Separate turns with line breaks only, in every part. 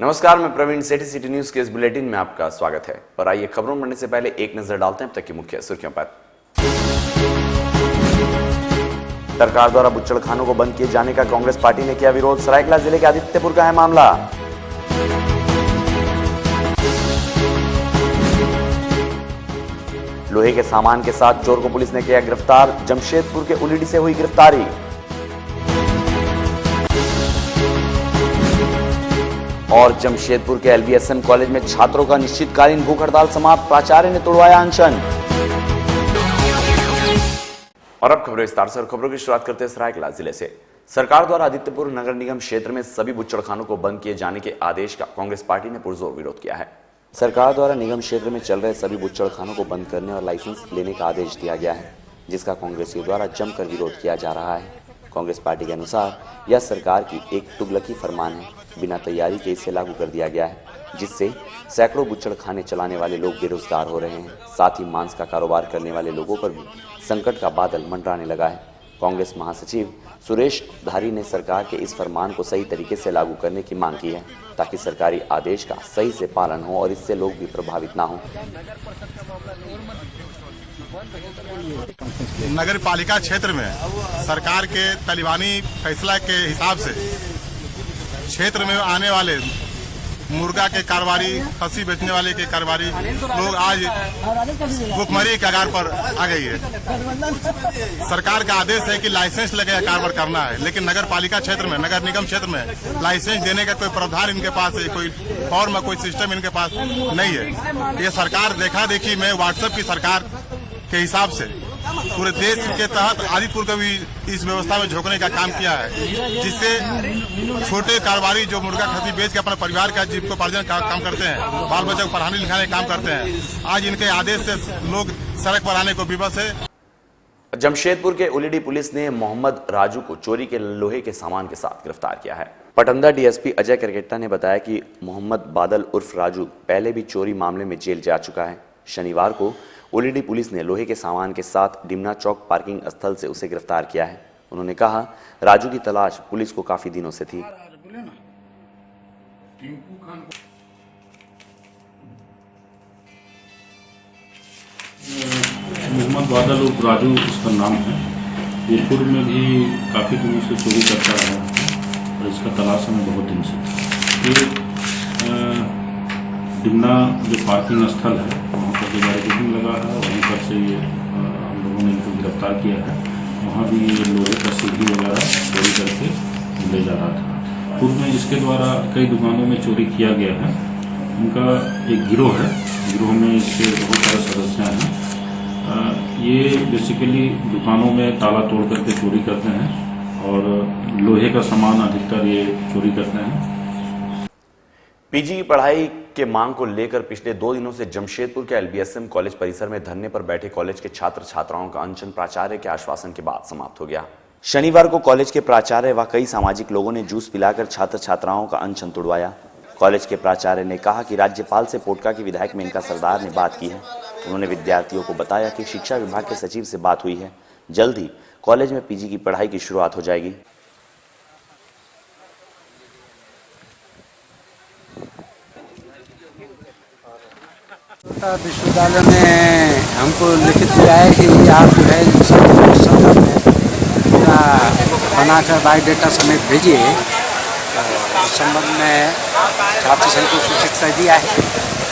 नमस्कार, मैं प्रवीण सेठी। City news के इस बुलेटिन में आपका स्वागत है। पर आइए खबरों में बढ़ने से पहले एक नजर डालते हैं अब तक की मुख्य सुर्खियों पर। सरकार द्वारा बुच्चड़खानों को बंद किए जाने का कांग्रेस पार्टी ने किया विरोध। सरायकेला जिले के आदित्यपुर का है मामला। लोहे के सामान के साथ चोर को पुलिस ने किया गिरफ्तार। जमशेदपुर के उलीडी से हुई गिरफ्तारी। और जमशेदपुर के एलबीएसएम कॉलेज में छात्रों का निश्चितकालीन भूख हड़ताल समाप्त। प्राचार्य ने तोड़वाया अनशन। और अब खबरें विस्तार से। और खबरों की शुरुआत करते हैं सरायकेला जिले से। सरकार द्वारा आदित्यपुर नगर निगम क्षेत्र में सभी बुच्चड़खानों को बंद किए जाने के आदेश का कांग्रेस पार्टी ने पुरजोर विरोध किया है। सरकार द्वारा निगम क्षेत्र में चल रहे सभी बुच्चड़खानों को बंद करने और लाइसेंस लेने का आदेश दिया गया है, जिसका कांग्रेसियों द्वारा जमकर विरोध किया जा रहा है। कांग्रेस पार्टी के अनुसार यह सरकार की एक तुगलकी फरमान है। बिना तैयारी के इसे लागू कर दिया गया है, जिससे सैकड़ों बुच्चड़खाने चलाने वाले लोग बेरोजगार हो रहे हैं। साथ ही मांस का कारोबार करने वाले लोगों पर भी संकट का बादल मंडराने लगा है। कांग्रेस महासचिव सुरेश धारी ने सरकार के इस फरमान को सही तरीके से लागू करने की मांग की है, ताकि सरकारी आदेश का सही से पालन हो और इससे लोग भी प्रभावित ना हो।
नगर पालिका क्षेत्र में सरकार के तालिबानी फैसला के हिसाब से क्षेत्र में आने वाले मुर्गा के कारोबारी, खस्सी बेचने वाले के कारोबारी लोग आज भूखमरी के कगार पर आ गई है। सरकार का आदेश है कि लाइसेंस लेकर कारोबार करना है, लेकिन नगर पालिका क्षेत्र में, नगर निगम क्षेत्र में लाइसेंस देने का कोई प्रावधान इनके पास है, कोई फॉर्म, कोई सिस्टम इनके पास नहीं है। ये सरकार देखा देखी में व्हाट्सएप की सरकार के हिसाब से पूरे देश के तहत आदिपुर को भी इस व्यवस्था में झोंकने का काम किया है, जिससे छोटे कारोबारी जो मुर्गा खस्सी बेच के अपने परिवार का जीविकोपार्जन का काम करते हैं, बाल बच्चों को पढ़ाने लिखाने का काम करते हैं, आज इनके आदेश से लोग सड़क पर आने को विवश है।
जमशेदपुर के उलीडी पुलिस ने मोहम्मद राजू को चोरी के लोहे के सामान के साथ गिरफ्तार किया है। पटंदा डीएसपी अजय करकेट्टा ने बताया कि मोहम्मद बादल उर्फ राजू पहले भी चोरी मामले में जेल जा चुका है। शनिवार को उलीडी पुलिस ने लोहे के सामान के साथ डिमना चौक पार्किंग स्थल से उसे गिरफ्तार किया है। उन्होंने कहा, राजू की तलाश पुलिस को काफी दिनों से थी।
मोहम्मद बादल उर्फ राजू इसका नाम है। ये पूर्व में भी काफ़ी दिनों से चोरी करता रहा है और इसका तलाश हमें बहुत दिन से। ये डिमना जो पार्किंग स्थल है वहाँ पर जो बैरिकेडिंग लगा है, वहीं पर से ये हम लोगों ने इनको गिरफ्तार किया है। वहाँ भी ये लोहे का सीढ़ी वगैरह चोरी करके ले जा रहा था। पूर्व में इसके द्वारा कई दुकानों में चोरी किया गया है। उनका एक गिरोह है, गिरोह में इसके बहुत सारे सदस्य हैं। ये बेसिकली दुकानों में ताला तोड़ करके चोरी करते हैं और लोहे का सामान अधिकतर ये चोरी करते हैं।
पीजी की पढ़ाई के मांग को लेकर पिछले 2 दिनों से जमशेदपुर के एलबीएसएम कॉलेज परिसर में धरने पर बैठे कॉलेज के छात्र छात्राओं का अनशन प्राचार्य के आश्वासन के बाद समाप्त हो गया। शनिवार को कॉलेज के प्राचार्य व कई सामाजिक लोगों ने जूस पिलाकर छात्र छात्राओं का अनशन तुड़वाया। कॉलेज के प्राचार्य ने कहा कि राज्यपाल से पोटका के विधायक मेनका सरदार ने बात की है। उन्होंने विद्यार्थियों को बताया कि शिक्षा विभाग के सचिव से बात हुई है, जल्द ही कॉलेज में पीजी की पढ़ाई की शुरुआत हो जाएगी।
विश्वविद्यालय में हमको लिखित दिया है कि आप जो है संदर्भ में पूरा बनाकर बायोडेटा समेत भेजिए। इस संबंध में छात्र संघ को सूचित कर दिया है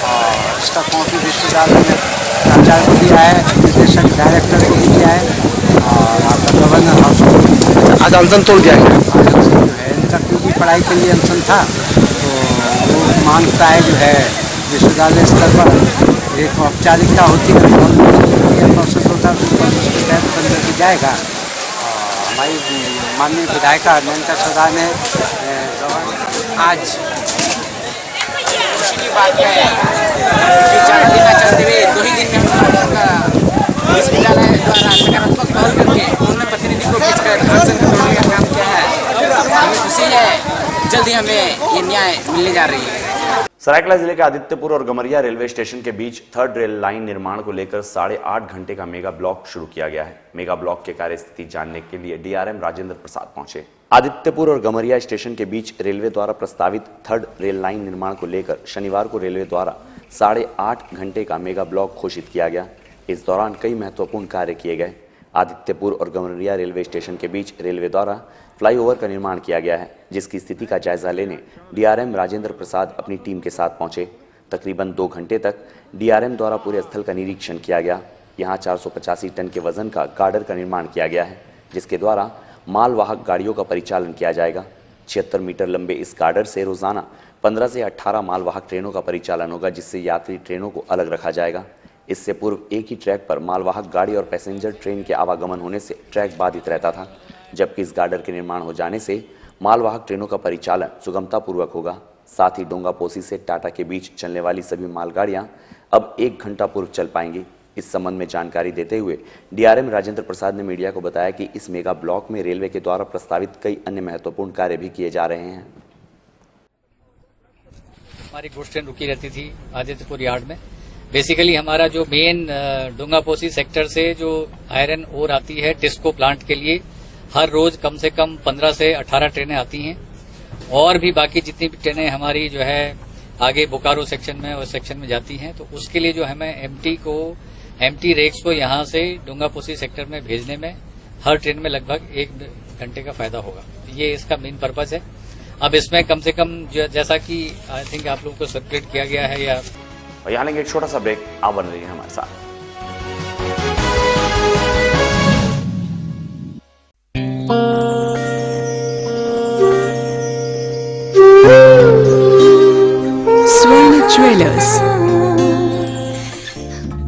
और इसका कॉपी विश्वविद्यालय में प्राचार्य को दिया है, निदेशक डायरेक्टर को भी दिया है और आपका गवर्नर हाउस को। आज अनशन तोड़ दिया गया। जो है इनका पीजी पढ़ाई के लिए अनशन था, तो वो मांगता है जो है विश्वविद्यालय स्तर पर एक औपचारिकता होती है, प्रोसेस होता है, उसके तहत बंद किया जाएगा। हमारी माननीय विधायिका मेनका सरदार ने आज खुशी की बात है विचार देना चाहते हुए 2 ही दिन में विश्वविद्यालय द्वारा सकारात्मक पहल करके उन्होंने प्रतिनिधि को भेजकर अनशन तोड़ने का काम किया है। हमें खुशी है, जल्द ही हमें ये न्याय मिलने जा रही है।
सरायकेला जिले के आदित्यपुर और गमरिया रेलवे स्टेशन के बीच थर्ड रेल लाइन निर्माण को लेकर 8.5 घंटे का मेगा ब्लॉक शुरू किया गया है। मेगा ब्लॉक के कार्य स्थिति जानने के लिए डीआरएम राजेंद्र प्रसाद पहुंचे। आदित्यपुर और गमरिया स्टेशन के बीच रेलवे द्वारा प्रस्तावित थर्ड रेल लाइन निर्माण को लेकर शनिवार को रेलवे द्वारा 8.5 घंटे का मेगा ब्लॉक घोषित किया गया। इस दौरान कई महत्वपूर्ण कार्य किए गए। आदित्यपुर और गमरिया रेलवे स्टेशन के बीच रेलवे द्वारा फ्लाईओवर का निर्माण किया गया है, जिसकी स्थिति का जायजा लेने डीआरएम राजेंद्र प्रसाद अपनी टीम के साथ पहुंचे। तकरीबन 2 घंटे तक डीआरएम द्वारा पूरे स्थल का निरीक्षण किया गया। यहां 485 टन के वजन का गार्डर का निर्माण किया गया है, जिसके द्वारा मालवाहक गाड़ियों का परिचालन किया जाएगा। 76 मीटर लंबे इस गार्डर से रोजाना 15 से 18 मालवाहक ट्रेनों का परिचालन होगा, जिससे यात्री ट्रेनों को अलग रखा जाएगा। इससे पूर्व एक ही ट्रैक पर मालवाहक गाड़ी और पैसेंजर ट्रेन के आवागमन होने से ट्रैक बाधित रहता था, जबकि इस गार्डर के निर्माण हो जाने से मालवाहक ट्रेनों का परिचालन सुगमतापूर्वक होगा। साथ ही डोंगापोसी से टाटा के बीच चलने वाली सभी मालगाड़ियां अब 1 घंटा पूर्व चल पाएंगी। इस संबंध में जानकारी देते हुए डीआरएम राजेंद्र प्रसाद ने मीडिया को बताया कि इस मेगा ब्लॉक में रेलवे के द्वारा प्रस्तावित कई अन्य महत्वपूर्ण कार्य भी किए जा रहे हैं।
हमारी गुड्स ट्रेन रुकी रहती थी आदित्यपुर यार्ड में। बेसिकली हमारा जो मेन डोंगापोसी सेक्टर से जो आयरन ओर आती है टिस्को प्लांट के लिए हर रोज कम से कम 15 से 18 ट्रेनें आती हैं, और भी बाकी जितनी भी ट्रेनें हमारी जो है आगे बोकारो सेक्शन में और सेक्शन में जाती हैं, तो उसके लिए जो हमें एम्प्टी रेक्स को यहां से डोंगापोसी सेक्टर में भेजने में हर ट्रेन में लगभग 1 घंटे का फायदा होगा। ये इसका मेन पर्पज है। अब इसमें कम से कम जैसा कि आई थिंक आप लोगों को सर्कुलेट किया गया है या
और यहाँ लेंगे एक छोटा सा ब्रेक। आप बन रही है हमारे साथ।
स्वर्ण ज्वेलर्स,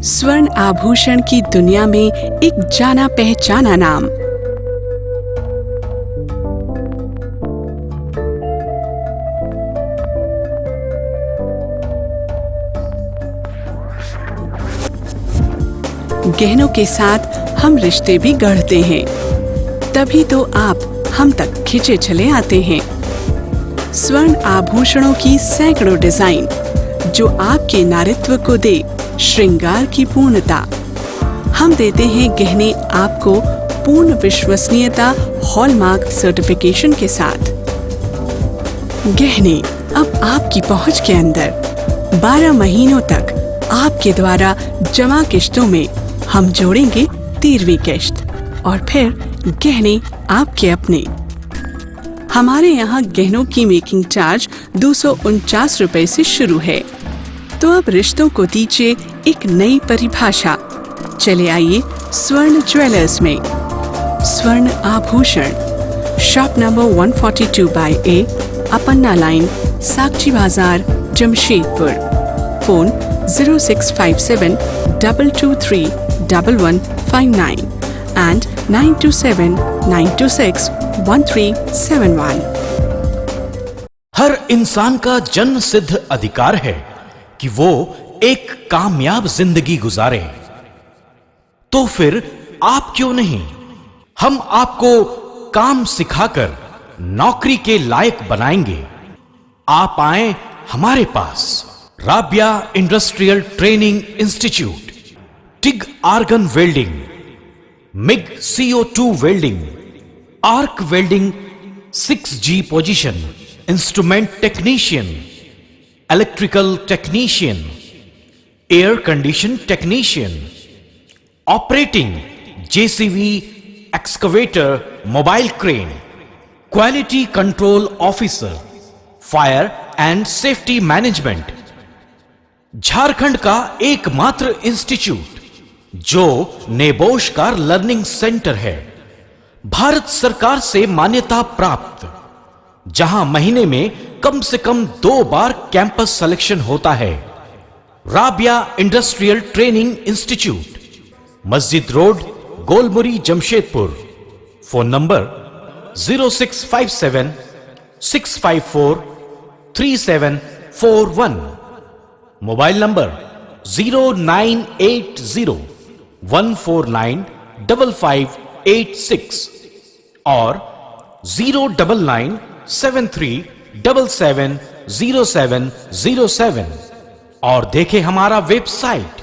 स्वर्ण आभूषण की दुनिया में एक जाना पहचाना नाम। गहनों के साथ हम रिश्ते भी गढ़ते हैं, तभी तो आप हम तक खिंचे चले आते हैं। स्वर्ण आभूषणों की सैकड़ों डिजाइन जो आपके नारित्व को दे श्रृंगार की पूर्णता। हम देते हैं गहने आपको पूर्ण विश्वसनीयता हॉलमार्क सर्टिफिकेशन के साथ। गहने अब आपकी पहुंच के अंदर 12 महीनों तक आपके द्वारा जमा किश्तों में हम जोड़ेंगे 13वीं किश्त, और फिर गहने आपके अपने। हमारे यहाँ गहनों की मेकिंग चार्ज 249 रुपए से शुरू है। तो अब रिश्तों को दीजिए एक नई परिभाषा। चले आइए स्वर्ण ज्वेलर्स में। स्वर्ण आभूषण, शॉप नंबर 142/A, अपन्ना लाइन, साक्षी बाजार, जमशेदपुर। Phone 0657 223 1159 and 927 926 1371।
हर इंसान का जन्म सिद्ध अधिकार है कि वो एक कामयाब जिंदगी गुजारे। तो फिर आप क्यों नहीं? हम आपको काम सिखाकर नौकरी के लायक बनाएंगे। आप आए हमारे पास। Rabiya industrial training institute, TIG argon welding, MIG CO2 welding, arc welding 6G position, instrument technician, electrical technician, air condition technician, operating JCB, excavator, mobile crane, quality control officer, fire and safety management. Jharkhand का एकमात्र institute जो नेबोश का learning centre है, भारत सरकार से मान्यता प्राप्त, जहां महीने में कम से कम 2 बार कैंपस सिलेक्शन होता है। राबिया इंडस्ट्रियल ट्रेनिंग इंस्टीट्यूट, मस्जिद road, Golmuri, Jamshedpur. Phone number 0657 654 3741। Mobile number 0980 149 5586 और 099 73 77 0707 और देखें हमारा website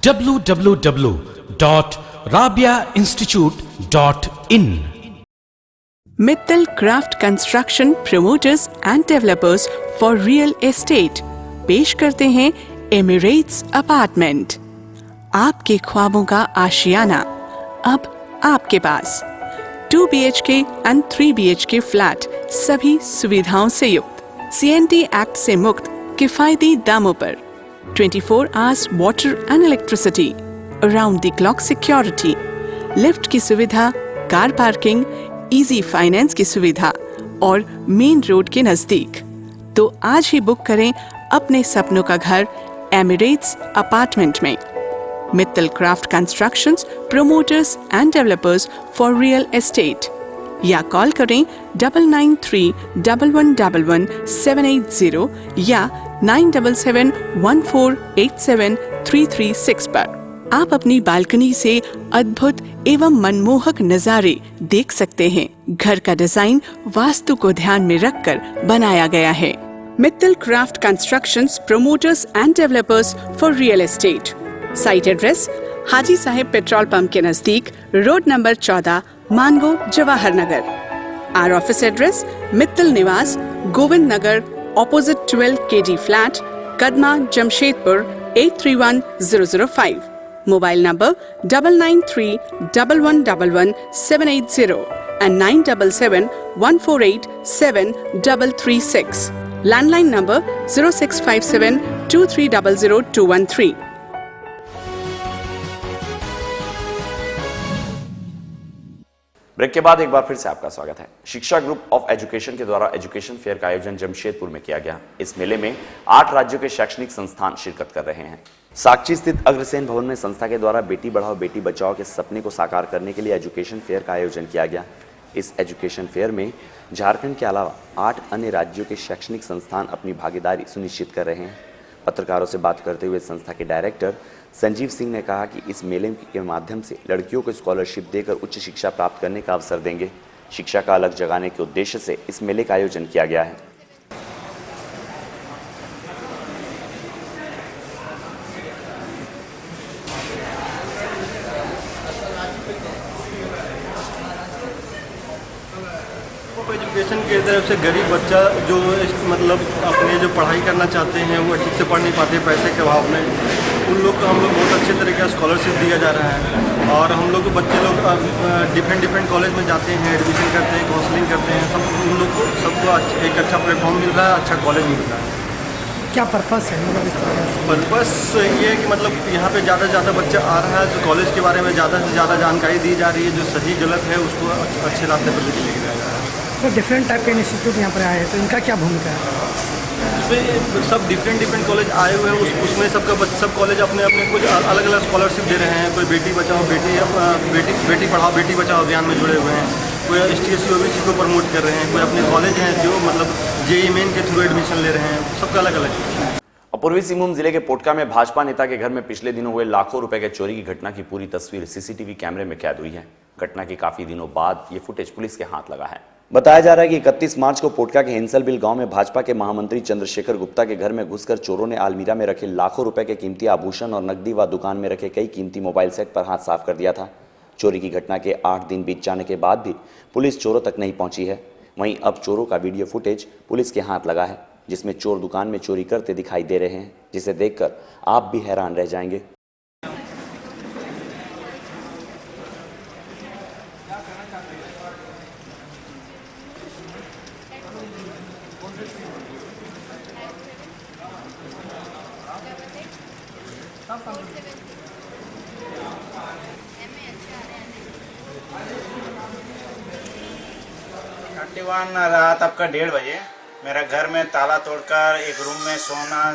www.rabiainstitute.in।
Mittal craft construction promoters and developers for real estate पेश करते हैं एमिरेट्स अपार्टमेंट। आपके ख्वाबों का आशियाना अब आपके पास 2 BHK एंड 3 BHK फ्लैट सभी सुविधाओं से युक्त, CNT एक्ट से मुक्त किफायती दामों पर, 24 hours water and electricity, around the clock security, lift की सुविधा, कार पार्किंग, इजी फाइनेंस की सुविधा और मेन रोड के नजदीक। तो आज ही बुक करें अपने सपनों का घर एमिरेट्स अपार्टमेंट में। Mittal craft constructions promoters and developers for real estate या कॉल करें 9931111780 या 9771487336 पर। आप अपनी बालकनी से अद्भुत एवं मनमोहक नजारे देख सकते हैं। घर का डिजाइन वास्तु को ध्यान में रखकर बनाया गया है। Mittal craft constructions promoters and developers for real estate. Site address Haji Sahib petrol pump के नजदीक, रोड नंबर 14, मानगो, जवाहर नगर। आर office address Mittal Niwas, Govind Nagar, opposite 12 KD flat, Kadma, Jamshedpur 831005। Mobile number 9931111780 and 9771487336। Landline number 065723000213।
Break के बाद एक बार फिर से आपका स्वागत है। शिक्षा ग्रुप ऑफ एजुकेशन के द्वारा एजुकेशन फेयर का आयोजन जमशेदपुर में किया गया। इस मेले में 8 राज्यों के शैक्षणिक संस्थान शिरकत कर रहे हैं। साक्षी स्थित अग्रसेन भवन में संस्था के द्वारा बेटी बढ़ाओ बेटी बचाओ के सपने को साकार करने के लिए एजुकेशन फेयर का आयोजन किया गया। इस एजुकेशन फेयर में झारखंड के अलावा 8 अन्य राज्यों के शैक्षणिक संस्थान अपनी भागीदारी सुनिश्चित कर रहे हैं। पत्रकारों से बात करते हुए संस्था के डायरेक्टर संजीव सिंह ने कहा कि इस मेले के माध्यम से लड़कियों को स्कॉलरशिप देकर उच्च शिक्षा प्राप्त करने का अवसर देंगे। शिक्षा का अलग जगाने के उद्देश्य से इस मेले का आयोजन किया गया है।
एजुकेशन की तरफ से गरीब बच्चा जो मतलब अपने जो पढ़ाई करना चाहते हैं वो ठीक से पढ़ नहीं पाते पैसे के अभाव में, उन लोग को हम लोग बहुत अच्छे तरीके का स्कॉलरशिप दिया जा रहा है। और हम लोग बच्चे लोग डिफरेंट कॉलेज में जाते हैं, एडमिशन करते हैं, काउंसलिंग करते हैं, सब उन लोग को सबको एक अच्छा प्लेटफॉर्म मिल रहा है, अच्छा कॉलेज मिल रहा है।
क्या पर्पस है?
पर्पस ये है कि मतलब यहाँ पे ज़्यादा से ज़्यादा बच्चा आ रहा है, जो कॉलेज के बारे में ज़्यादा से ज़्यादा जानकारी दी जा रही है, जो सही गलत है उसको अच्छे रास्ते पर लेके जा रहा है।
तो डिफरेंट टाइप के इंस्टीट्यूट यहाँ पर आए हैं, तो इनका क्या भूमिका है?
इसमें सब डिफरेंट कॉलेज आए हुए हैं, उसमें सब कॉलेज अपने अपने कुछ अलग अलग स्कॉलरशिप दे रहे हैं। कोई बेटी बचाओ बेटी पढ़ाओ बेटी बचाओ अभियान में जुड़े हुए हैं, कोई ST/SC OBC को प्रमोट कर रहे हैं, कोई अपने कॉलेज हैं जो मतलब JEE मेन के थ्रू एडमिशन ले रहे हैं, सबका अलग अलग है।
पूर्वी सिंहभूम जिले के पोटका में भाजपा नेता के घर में पिछले दिनों हुए लाखों रुपए के चोरी की घटना की पूरी तस्वीर CCTV कैमरे में कैद हुई है। घटना के काफी दिनों बाद ये फुटेज पुलिस के हाथ लगा है। बताया जा रहा है कि 31 मार्च को पोटका के हिंसलबिल गांव में भाजपा के महामंत्री चंद्रशेखर गुप्ता के घर में घुसकर चोरों ने अलमीरा में रखे लाखों रुपए के कीमती आभूषण और नकदी व दुकान में रखे कई कीमती मोबाइल सेट पर हाथ साफ कर दिया था। चोरी की घटना के 8 दिन बीत जाने के बाद भी पुलिस चोरों तक नहीं पहुंची है। वहीं अब चोरों का वीडियो फुटेज पुलिस के हाथ लगा है, जिसमें चोर दुकान में चोरी करते दिखाई दे रहे हैं, जिसे देखकर आप भी हैरान रह जाएंगे।
रात आपका 1:30 बजे मेरा घर में ताला तोड़कर एक रूम में सोना,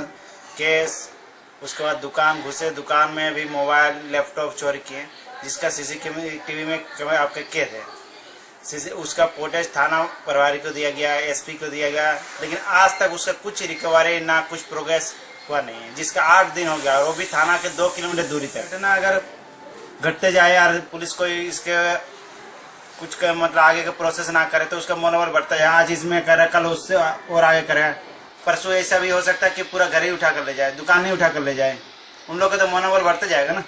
केस, उसके बाद दुकान घुसे, दुकान में भी मोबाइल लैपटॉप चोरी किए, जिसका CCTV में कैमरा आपके कैद है। उसका फुटेज थाना प्रभारी को दिया गया, SP को दिया गया, लेकिन आज तक उसका कुछ रिकवरी ना कुछ प्रोग्रेस हुआ नहीं है, जिसका 8 दिन हो गया, वो भी थाना के 2 किलोमीटर दूरी तक। ना अगर घटते जाए यार पुलिस को इसके कुछ मतलब आगे का प्रोसेस ना करे तो उसका मनोबल बढ़ता है। आज इसमें करे, कल उससे और आगे करे, परसों ऐसा भी हो सकता है कि पूरा घर ही उठा कर ले जाए, दुकान ही उठा कर ले जाए। उन लोग का तो मनोबल बढ़ते जाएगा ना।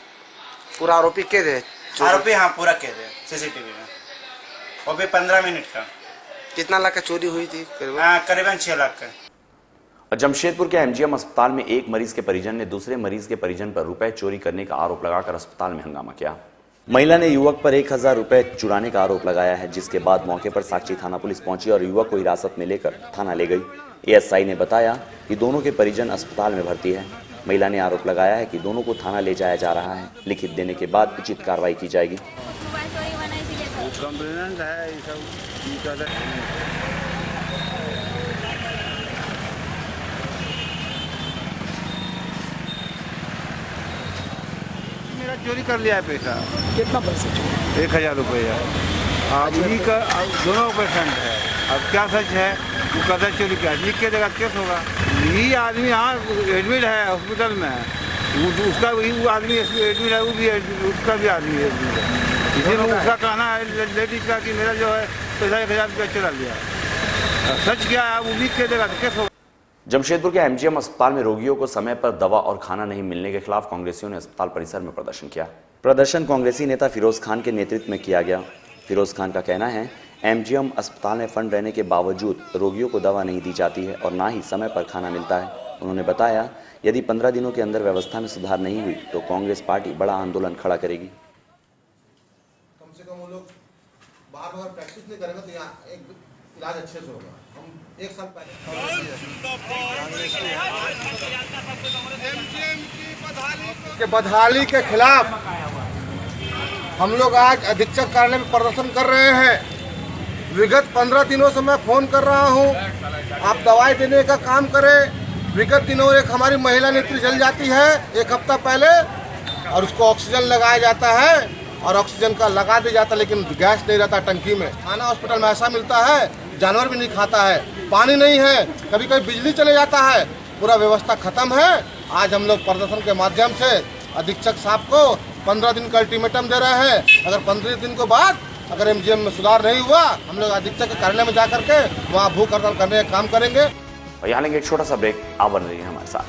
पूरा आरोपी कैद है?
आरोपी हाँ पूरा कैद है सीसीटीवी में, वो भी 15 मिनट का।
कितना लाख का चोरी हुई थी?
करीबन 6 लाख का।
और जमशेदपुर के एमजीएम अस्पताल में एक मरीज के परिजन ने दूसरे मरीज के परिजन पर रुपए चोरी करने का आरोप लगाकर अस्पताल में हंगामा किया। महिला ने युवक पर 1000 रुपए चुराने का आरोप लगाया है, जिसके बाद मौके पर साक्षी थाना पुलिस पहुंची और युवक को हिरासत में लेकर थाना ले गई। एएसआई ने बताया कि दोनों के परिजन अस्पताल में भर्ती है। महिला ने आरोप लगाया है कि दोनों को थाना ले जाया जा रहा है। लिखित देने के बाद उचित कार्रवाई की जाएगी।
मेरा चोरी कर लिया है पैसा।
कितना पैसा चोरी?
1000 रुपया। अब उन्हीं का दोनों पेशेंट है। अब क्या सच है? वो कदर चोरी किया, लिख के देगा केस होगा। यही आदमी यहाँ एडमिट है हॉस्पिटल में, उसका वो आदमी एडमिट है, वो भी उसका भी आदमी एडमिट है। इसीलिए उसका कहना है लेडीज का कि मेरा जो है पैसा 1000 रुपया चुरा लिया। सच क्या है? वो लिख के देगा तो केस होगा।
जमशेदपुर के एमजीएम अस्पताल में रोगियों को समय पर दवा और खाना नहीं मिलने के खिलाफ कांग्रेसियों ने अस्पताल परिसर में प्रदर्शन किया। प्रदर्शन कांग्रेसी नेता फिरोज खान के नेतृत्व में किया गया। फिरोज खान का कहना है एमजीएम अस्पताल में फंड रहने के बावजूद रोगियों को दवा नहीं दी जाती है और ना ही समय पर खाना मिलता है। उन्होंने बताया यदि 15 दिनों के अंदर व्यवस्था में सुधार नहीं हुई तो कांग्रेस पार्टी बड़ा आंदोलन खड़ा करेगी।
कम से कम वो लोग बाहर अगर प्रैक्टिस नहीं करेंगे तो यहाँ एक इलाज अच्छे से होगा। हम 1 साल पहले के बदहाली के खिलाफ हम लोग आज अधीक्षक कार्यालय में प्रदर्शन कर रहे हैं। विगत 15 दिनों से मैं फोन कर रहा हूं, आप दवाई देने का काम करें। विगत दिनों एक हमारी महिला नेत्री जल जाती है 1 हफ्ता पहले और उसको ऑक्सीजन लगाया जाता है और ऑक्सीजन का लगा दिया जाता है, लेकिन गैस नहीं रहता टंकी में। खाना हॉस्पिटल में ऐसा मिलता है जानवर भी नहीं खाता है, पानी नहीं है, कभी कभी बिजली चले जाता है, पूरा व्यवस्था खत्म है। आज हम लोग प्रदर्शन के माध्यम से अधीक्षक साहब को 15 दिन का अल्टीमेटम दे रहे हैं। अगर 15 दिन के बाद अगर एमजीएम में सुधार नहीं हुआ हम लोग अधीक्षक के कार्यालय में जाकर के वहाँ भूख हड़ताल करने का काम करेंगे।
और यहाँ लेंगे एक छोटा सा ब्रेक, आप बन रही है हमारे साथ।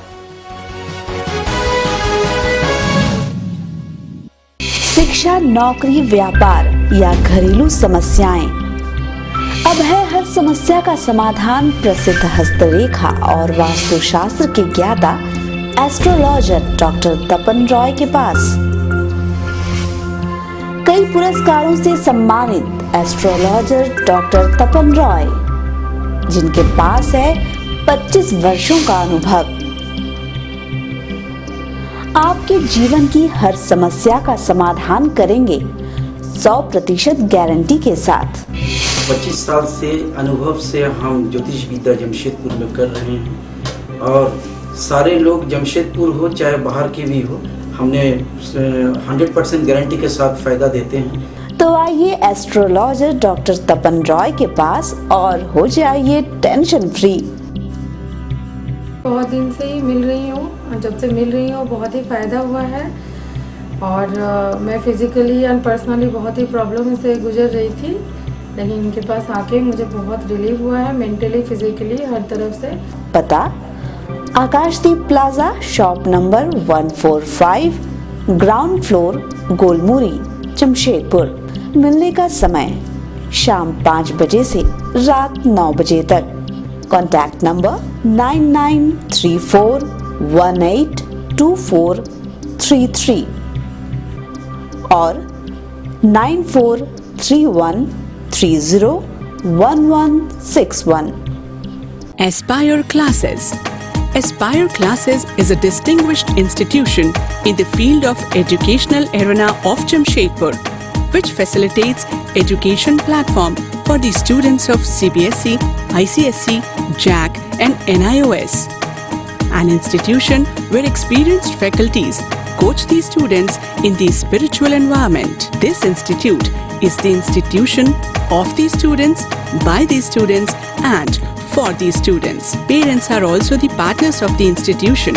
शिक्षा, नौकरी, व्यापार या घरेलू समस्याएं, अब है हर समस्या का समाधान प्रसिद्ध हस्तरेखा और वास्तुशास्त्र के ज्ञाता एस्ट्रोलॉजर डॉक्टर तपन रॉय के पास। कई पुरस्कारों से सम्मानित एस्ट्रोलॉजर डॉक्टर तपन रॉय, जिनके पास है 25 वर्षों का अनुभव, आपके जीवन की हर समस्या का समाधान करेंगे 100% गारंटी के साथ।
25 साल से अनुभव से हम ज्योतिष विद्या जमशेदपुर में कर रहे हैं और सारे लोग जमशेदपुर हो चाहे बाहर के भी हो, हमने 100% गारंटी के साथ फायदा देते हैं।
तो आइए एस्ट्रोलॉजर डॉक्टर तपन रॉय के पास और हो जाइए टेंशन फ्री।
बहुत दिन से ही मिल रही हूँ, जब से मिल रही हूँ बहुत ही फ़ायदा हुआ है और मैं फिजिकली एंड पर्सनली बहुत ही प्रॉब्लम से गुजर रही थी, लेकिन इनके पास आके मुझे बहुत रिलीफ हुआ है, मेंटली फिजिकली हर तरफ से।
पता Akashdeep plaza, shop number 145, ground floor, Golmuri, Jamshedpur. मिलने का समय शाम 5 बजे से रात 9 बजे तक। कॉन्टैक्ट नंबर 9934182433 और 9431301161।
Aspire Classes. Aspire Classes is a distinguished institution in the field of educational arena of Jamshedpur, which facilitates education platform for the students of CBSE, ICSE, JAC and NIOS. An institution where experienced faculties coach the students in the spiritual environment. This institute is the institution of the students, by the students and for the students. Parents are also the partners of the institution,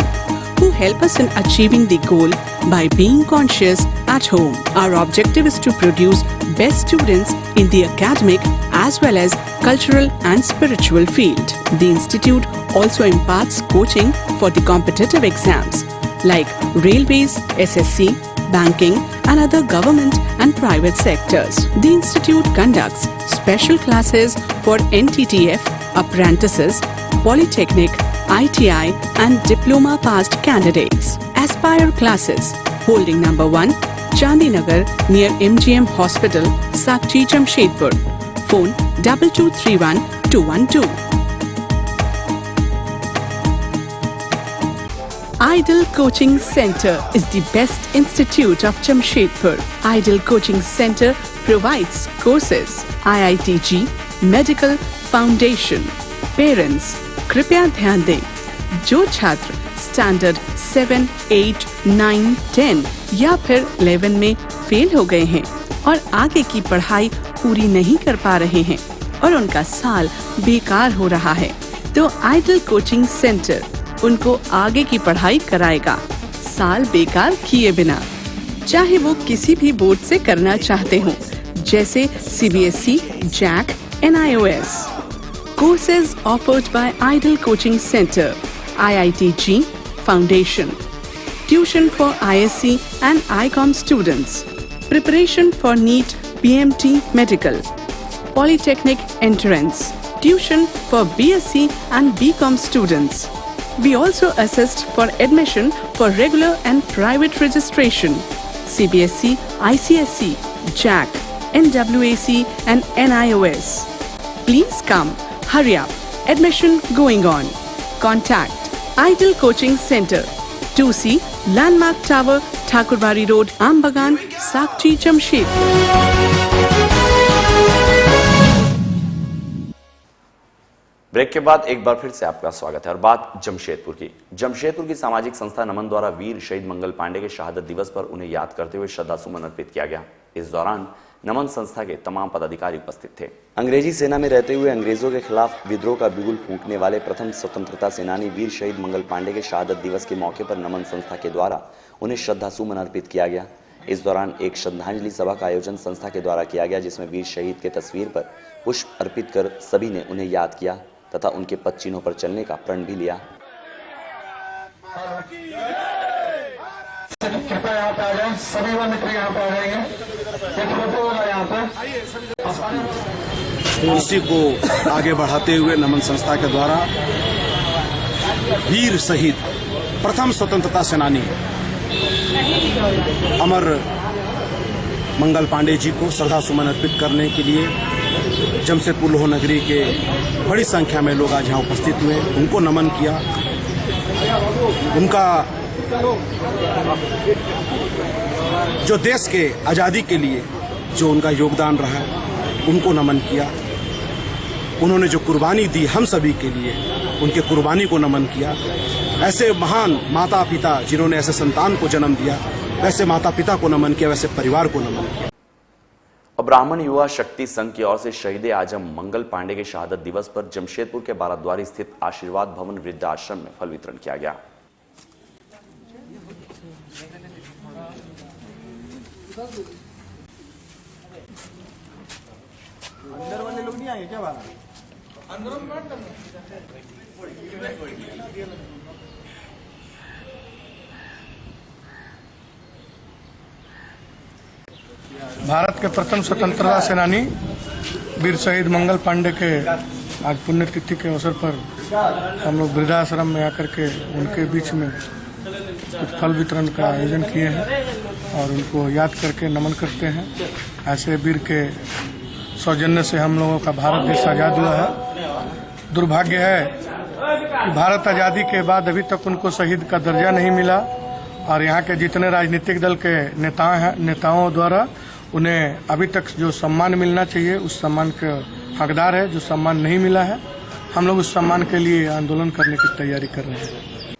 who help us in achieving the goal by being conscious at home. Our objective is to produce best students in the academic as well as cultural and spiritual field. The institute also imparts coaching for the competitive exams like railways, SSC, banking and other government and private sectors. The institute conducts special classes for NTTF, apprentices, polytechnic, ITI and diploma passed candidates. Aspire classes holding number 1, Chandinagar near MGM Hospital, Sakchi, Jamshedpur. Phone 2231 212. Ideal Coaching Center is the best institute of Jamshedpur. Ideal Coaching Center provides courses IITG, Medical Foundation. Parents, कृपया ध्यान दें, जो छात्र standard 7, 8, 9, 10 या फिर 11 में fail हो गए हैं और आगे की पढ़ाई पूरी नहीं कर पा रहे हैं और उनका साल बेकार हो रहा है, तो आइडल कोचिंग सेंटर उनको आगे की पढ़ाई कराएगा साल बेकार किए बिना। चाहे वो किसी भी बोर्ड से करना चाहते हो, जैसे CBSE, JAC, NIOS. Courses offered by Ideal Coaching Center, IITG, Foundation. Tuition for ISC and ICOM students. Preparation for NEET, PMT, Medical. Polytechnic entrance. Tuition for BSc and BCom students. We also assist for admission for regular and private registration. CBSE, ICSE, JAC, NWAC and NIOS. Please come. Hurry up. Admission going on. Contact Ideal Coaching Center, 2C, Landmark Tower, Thakurbari Road, Ambagan, Sakchi, Jamshedpur.
Break के बाद एक बार फिर से आपका स्वागत है और बात जमशेदपुर की। जमशेदपुर की सामाजिक संस्था नमन द्वारा वीर शहीद मंगल पांडे के शहादत दिवस पर उन्हें याद करते हुए श्रद्धा सुमन अर्पित किया गया। इस दौरान नमन संस्था के तमाम पदाधिकारी उपस्थित थे। अंग्रेजी सेना में रहते हुए अंग्रेजों के खिलाफ विद्रोह का बिगुल फूंकने वाले प्रथम स्वतंत्रता सेनानी वीर शहीद मंगल पांडे के शहादत दिवस के मौके पर नमन संस्था के द्वारा उन्हें श्रद्धा सुमन अर्पित किया गया। इस दौरान एक श्रद्धांजलि सभा का आयोजन संस्था के द्वारा किया गया, जिसमें वीर शहीद के तस्वीर पर पुष्प अर्पित कर सभी ने उन्हें याद किया तथा उनके पद चिन्हों पर चलने का प्रण भी लिया।
कृपया यहाँ पे आ जाए, सभी मित्र यहाँ पे आ जाएंगे, एक फोटो होगा यहाँ पे।
इसी को आगे बढ़ाते हुए नमन संस्था के द्वारा वीर शहीद प्रथम स्वतंत्रता सेनानी अमर मंगल पांडे जी को श्रद्धा सुमन अर्पित करने के लिए जमशेदपुर लोह नगरी के बड़ी संख्या में लोग आज यहाँ उपस्थित हुए, उनको नमन किया। उनका जो देश के आज़ादी के लिए जो उनका योगदान रहा, उनको नमन किया। उन्होंने जो कुर्बानी दी हम सभी के लिए, उनके कुर्बानी को नमन किया। ऐसे महान माता पिता जिन्होंने ऐसे संतान को जन्म दिया, वैसे माता पिता को नमन किया, वैसे परिवार को नमन किया।
और ब्राह्मण युवा शक्ति संघ की ओर से शहीद आजम मंगल पांडे के शहादत दिवस पर जमशेदपुर के बाराद्वारी स्थित आशीर्वाद भवन वृद्धाश्रम में फल वितरण किया गया।
अंदर वाले लोग नहीं आए क्या बात?
भारत के प्रथम स्वतंत्रता सेनानी वीर शहीद मंगल पांडे के आज पुण्यतिथि के अवसर पर हम लोग वृद्धाश्रम में आकर के उनके बीच में कुछ फल वितरण का आयोजन किए हैं और उनको याद करके नमन करते हैं। ऐसे वीर के सौजन्य से हम लोगों का भारत देश आज़ाद हुआ है। दुर्भाग्य है कि भारत आज़ादी के बाद अभी तक उनको शहीद का दर्जा नहीं मिला और यहाँ के जितने राजनीतिक दल के नेताओं द्वारा उन्हें अभी तक जो सम्मान मिलना चाहिए उस सम्मान के हकदार है, जो सम्मान नहीं मिला है। हम लोग उस सम्मान के लिए आंदोलन करने की तैयारी कर रहे हैं।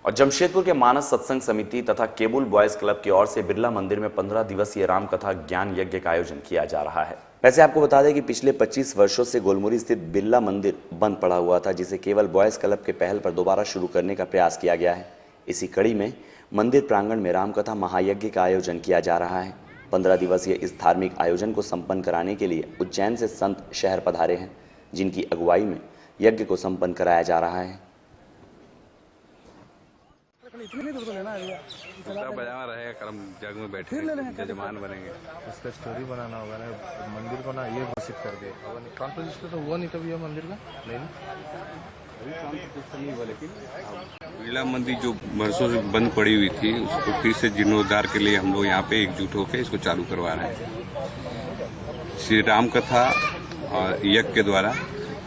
और जमशेदपुर के मानस सत्संग समिति तथा केबुल बॉयज क्लब की ओर से बिरला मंदिर में 15 दिवसीय राम कथा ज्ञान यज्ञ का आयोजन किया जा रहा है। वैसे आपको बता दें कि पिछले 25 वर्षों से गोलमुरी स्थित बिरला मंदिर बंद पड़ा हुआ था, जिसे केवल बॉयज क्लब के पहल पर दोबारा शुरू करने का प्रयास किया गया है। इसी कड़ी में मंदिर प्रांगण में रामकथा महायज्ञ का आयोजन किया जा रहा है। 15 दिवसीय इस धार्मिक आयोजन को संपन्न कराने के लिए उज्जैन से संत शहर पधारे हैं, जिनकी अगुवाई में यज्ञ को संपन्न कराया जा रहा है।
बजाना रहेगा, कर्म जग में बैठे जजमान बनेंगे। उसका स्टोरी बनाना होगा ना, मंदिर को ना ये घोषित कर दे। प्राण प्रतिष्ठा तो हुआ नहीं कभी मंदिर का, नहीं अभी प्राण प्रतिष्ठा नहीं हुआ। लेकिन बिरला मंदिर जो वर्षों से बंद पड़ी हुई थी, उसको फिर से जीर्णोद्धार के लिए हम लोग यहाँ पे एकजुट होकर इसको चालू करवा रहे हैं। श्री राम कथा और यज्ञ के द्वारा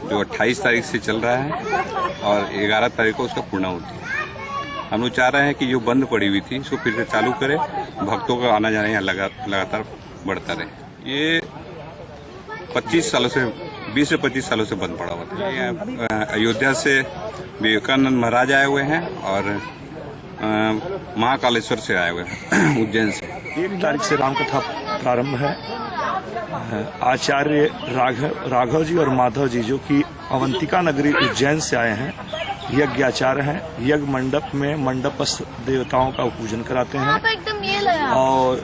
जो 28 तारीख से चल रहा है और 11 तारीख को उसका पूर्णाहुति है। हम लोग चाह रहे हैं कि जो बंद पड़ी हुई थी इसको फिर से चालू करें, भक्तों का आना जाना यहाँ लगातार बढ़ता रहे। ये 25 सालों से 20 से 25 सालों से बंद पड़ा हुआ था। ये अयोध्या से विवेकानंद महाराज आए हुए हैं और महाकालेश्वर से आए हुए हैं, उज्जैन से।
1 तारीख से रामकथा प्रारंभ है। आचार्य राघव जी और माधव जी, जो कि अवंतिका नगरी उज्जैन से आए हैं, यज्ञ आचार्य हैं। यज्ञ मंडप में मंडपस्थ देवताओं का पूजन कराते हैं। और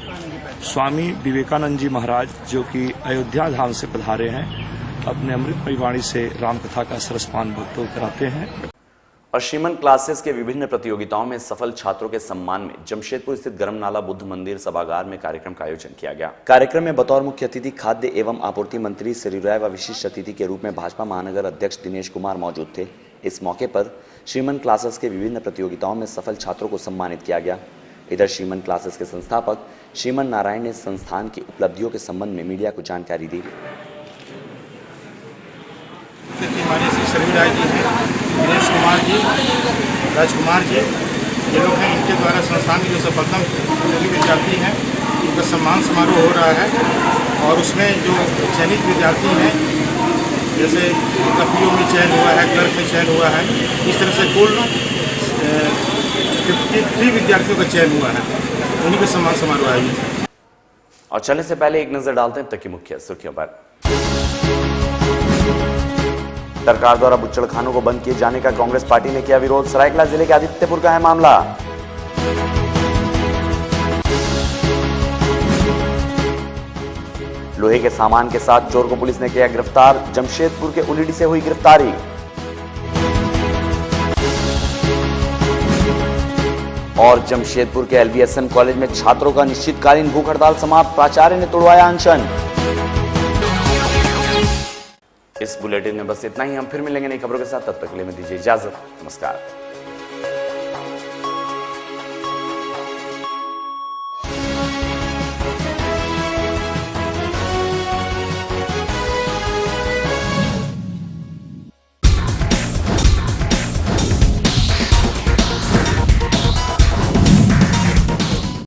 स्वामी विवेकानंद जी महाराज, जो कि अयोध्या धाम से पधारे हैं, अपने अमृतमयी वाणी से रामकथा का सरसपान भक्तों को कराते हैं।
और श्रीमन क्लासेस के विभिन्न प्रतियोगिताओं में सफल छात्रों के सम्मान में जमशेदपुर स्थित गरमनाला बुद्ध मंदिर सभागार में कार्यक्रम का आयोजन किया गया। कार्यक्रम में बतौर मुख्य अतिथि खाद्य एवं आपूर्ति मंत्री श्री राय व विशिष्ट अतिथि के रूप में भाजपा महानगर अध्यक्ष दिनेश कुमार मौजूद थे। इस मौके पर श्रीमन क्लासेस के विभिन्न प्रतियोगिताओं में सफल छात्रों को सम्मानित किया गया। इधर श्रीमन क्लासेस के संस्थापक श्रीमन नारायण ने संस्थान की उपलब्धियों के संबंध में मीडिया को जानकारी दी।
हमारे श्री शरीर राय जी हैं, दिनेश कुमार जी, राजकुमार जी, ये लोग हैं। इनके द्वारा संस्थान की जो सफलतम विद्यार्थी हैं उनका सम्मान समारोह हो रहा है। और उसमें जो चयनित विद्यार्थी हैं, जैसे कपियों में चयन हुआ है, क्लर्क में चयन हुआ है, इस तरह से कुल 53 विद्यार्थियों का चयन हुआ है। उन्हीं का सम्मान समारोह है।
और चलने से पहले एक नजर डालते हैं तक की मुख्य सुर्खियों पर। सरकार द्वारा बुच्चड़खानों को बंद किए जाने का कांग्रेस पार्टी ने किया विरोध। सरायकेला जिले के आदित्यपुर का है मामला। लोहे के सामान के साथ चोर को पुलिस ने किया गिरफ्तार। जमशेदपुर के उलीडी से हुई गिरफ्तारी। और जमशेदपुर के LBSM कॉलेज में छात्रों का निश्चितकालीन भूख हड़ताल समाप्त, प्राचार्य ने तोड़वाया अनशन। इस बुलेटिन में बस इतना ही। हम फिर मिलेंगे नई खबरों के साथ, तब तक के लिए मैं दीजिए इजाजत। नमस्कार।